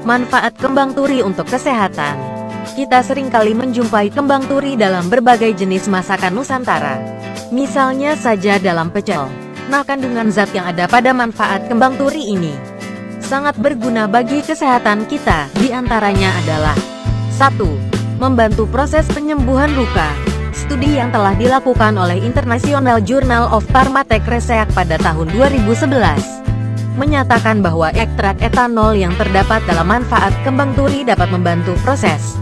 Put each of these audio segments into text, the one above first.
Manfaat kembang turi untuk kesehatan. Kita seringkali menjumpai kembang turi dalam berbagai jenis masakan Nusantara. Misalnya saja dalam pecel. Nah, kandungan zat yang ada pada manfaat kembang turi ini sangat berguna bagi kesehatan kita. Di antaranya adalah 1. Membantu proses penyembuhan luka. Studi yang telah dilakukan oleh International Journal of Pharmaceutical Research pada tahun 2011 menyatakan bahwa ekstrak etanol yang terdapat dalam manfaat kembang turi dapat membantu proses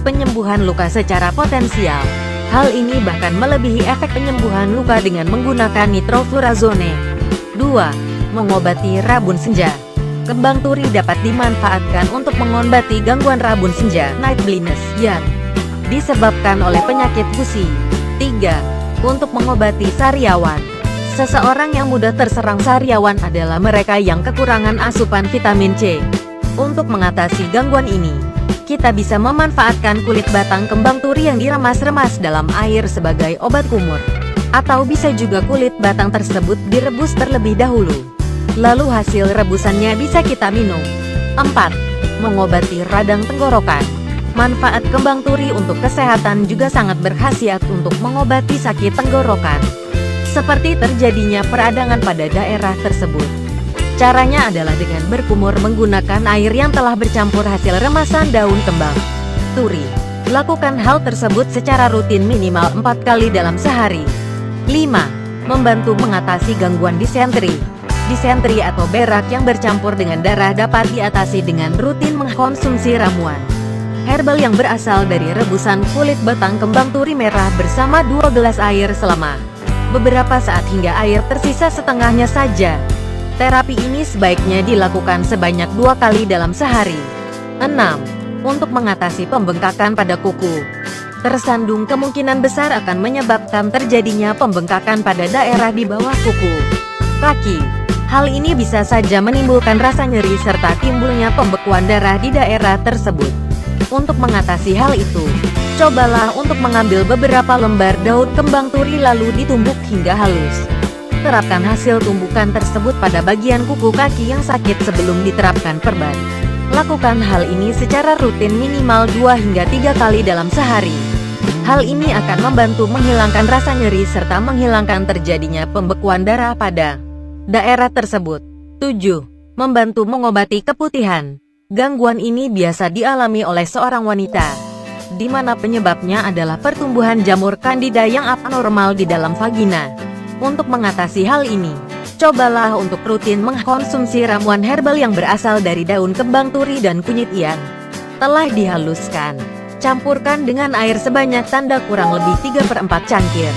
penyembuhan luka secara potensial. Hal ini bahkan melebihi efek penyembuhan luka dengan menggunakan nitrofurazone. 2. Mengobati rabun senja. Kembang turi dapat dimanfaatkan untuk mengobati gangguan rabun senja night blindness yang disebabkan oleh penyakit gusi. 3. Untuk mengobati sariawan. Seseorang yang mudah terserang sariawan adalah mereka yang kekurangan asupan vitamin C. Untuk mengatasi gangguan ini, kita bisa memanfaatkan kulit batang kembang turi yang diremas-remas dalam air sebagai obat kumur. Atau bisa juga kulit batang tersebut direbus terlebih dahulu. Lalu hasil rebusannya bisa kita minum. 4. Mengobati radang tenggorokan. Manfaat kembang turi untuk kesehatan juga sangat berkhasiat untuk mengobati sakit tenggorokan, seperti terjadinya peradangan pada daerah tersebut. Caranya adalah dengan berkumur menggunakan air yang telah bercampur hasil remasan daun kembang turi. Lakukan hal tersebut secara rutin minimal 4 kali dalam sehari. 5. Membantu mengatasi gangguan disentri. Disentri atau berak yang bercampur dengan darah dapat diatasi dengan rutin mengkonsumsi ramuan herbal yang berasal dari rebusan kulit batang kembang turi merah bersama 2 gelas air selama beberapa saat hingga air tersisa setengahnya saja. Terapi ini sebaiknya dilakukan sebanyak 2 kali dalam sehari. 6. Untuk mengatasi pembengkakan pada kuku. Tersandung kemungkinan besar akan menyebabkan terjadinya pembengkakan pada daerah di bawah kuku, kaki. Hal ini bisa saja menimbulkan rasa nyeri serta timbulnya pembekuan darah di daerah tersebut. Untuk mengatasi hal itu, cobalah untuk mengambil beberapa lembar daun kembang turi lalu ditumbuk hingga halus. Terapkan hasil tumbukan tersebut pada bagian kuku kaki yang sakit sebelum diterapkan perban. Lakukan hal ini secara rutin minimal 2 hingga 3 kali dalam sehari. Hal ini akan membantu menghilangkan rasa nyeri serta menghilangkan terjadinya pembekuan darah pada daerah tersebut. 7. Membantu mengobati keputihan. Gangguan ini biasa dialami oleh seorang wanita, di mana penyebabnya adalah pertumbuhan jamur kandida yang abnormal di dalam vagina. Untuk mengatasi hal ini, cobalah untuk rutin mengkonsumsi ramuan herbal yang berasal dari daun kembang turi dan kunyit yang telah dihaluskan. Campurkan dengan air sebanyak kurang lebih 3/4 cangkir.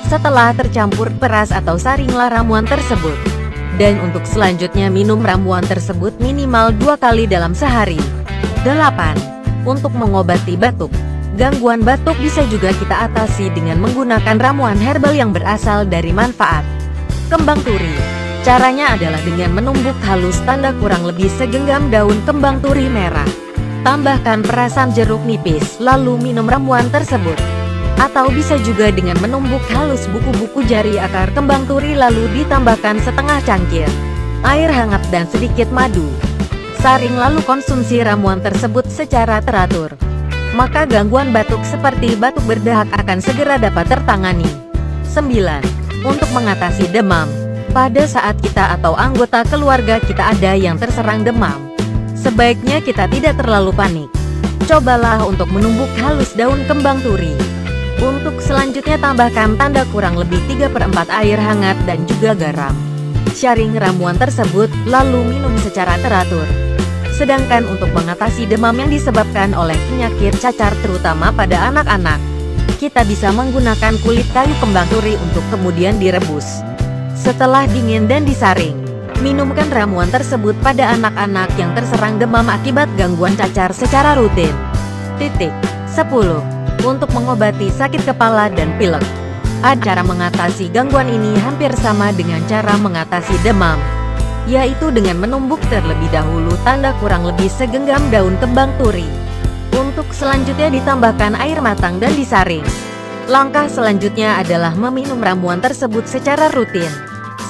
Setelah tercampur peras atau saringlah ramuan tersebut. Dan untuk selanjutnya minum ramuan tersebut minimal 2 kali dalam sehari. 8. Untuk mengobati batuk. Gangguan batuk bisa juga kita atasi dengan menggunakan ramuan herbal yang berasal dari manfaat kembang turi. Caranya adalah dengan menumbuk halus kurang lebih segenggam daun kembang turi merah. Tambahkan perasan jeruk nipis, lalu minum ramuan tersebut. Atau bisa juga dengan menumbuk halus buku-buku jari akar kembang turi lalu ditambahkan setengah cangkir air hangat dan sedikit madu. Saring lalu konsumsi ramuan tersebut secara teratur. Maka gangguan batuk seperti batuk berdahak akan segera dapat tertangani. 9. Untuk mengatasi demam. Pada saat kita atau anggota keluarga kita ada yang terserang demam, sebaiknya kita tidak terlalu panik. Cobalah untuk menumbuk halus daun kembang turi. Untuk selanjutnya tambahkan kurang lebih 3/4 air hangat dan juga garam. Saring ramuan tersebut, lalu minum secara teratur. Sedangkan untuk mengatasi demam yang disebabkan oleh penyakit cacar terutama pada anak-anak, kita bisa menggunakan kulit kayu kembang turi untuk kemudian direbus. Setelah dingin dan disaring, minumkan ramuan tersebut pada anak-anak yang terserang demam akibat gangguan cacar secara rutin. 10. Untuk mengobati sakit kepala dan pilek. Cara mengatasi gangguan ini hampir sama dengan cara mengatasi demam, yaitu dengan menumbuk terlebih dahulu kurang lebih segenggam daun kembang turi. Untuk selanjutnya ditambahkan air matang dan disaring. Langkah selanjutnya adalah meminum ramuan tersebut secara rutin.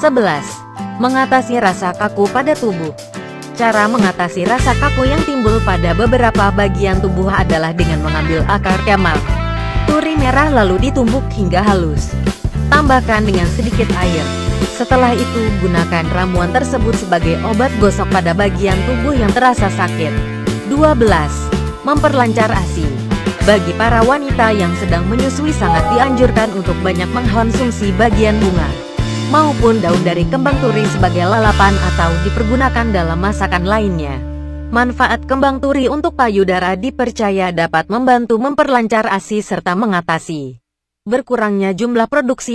11. Mengatasi rasa kaku pada tubuh. Cara mengatasi rasa kaku yang timbul pada beberapa bagian tubuh adalah dengan mengambil akar kemal turi merah lalu ditumbuk hingga halus. Tambahkan dengan sedikit air. Setelah itu, gunakan ramuan tersebut sebagai obat gosok pada bagian tubuh yang terasa sakit. 12. Memperlancar ASI. Bagi para wanita yang sedang menyusui sangat dianjurkan untuk banyak mengkonsumsi bagian bunga maupun daun dari kembang turi sebagai lalapan atau dipergunakan dalam masakan lainnya. Manfaat kembang turi untuk payudara dipercaya dapat membantu memperlancar ASI serta mengatasi berkurangnya jumlah produksi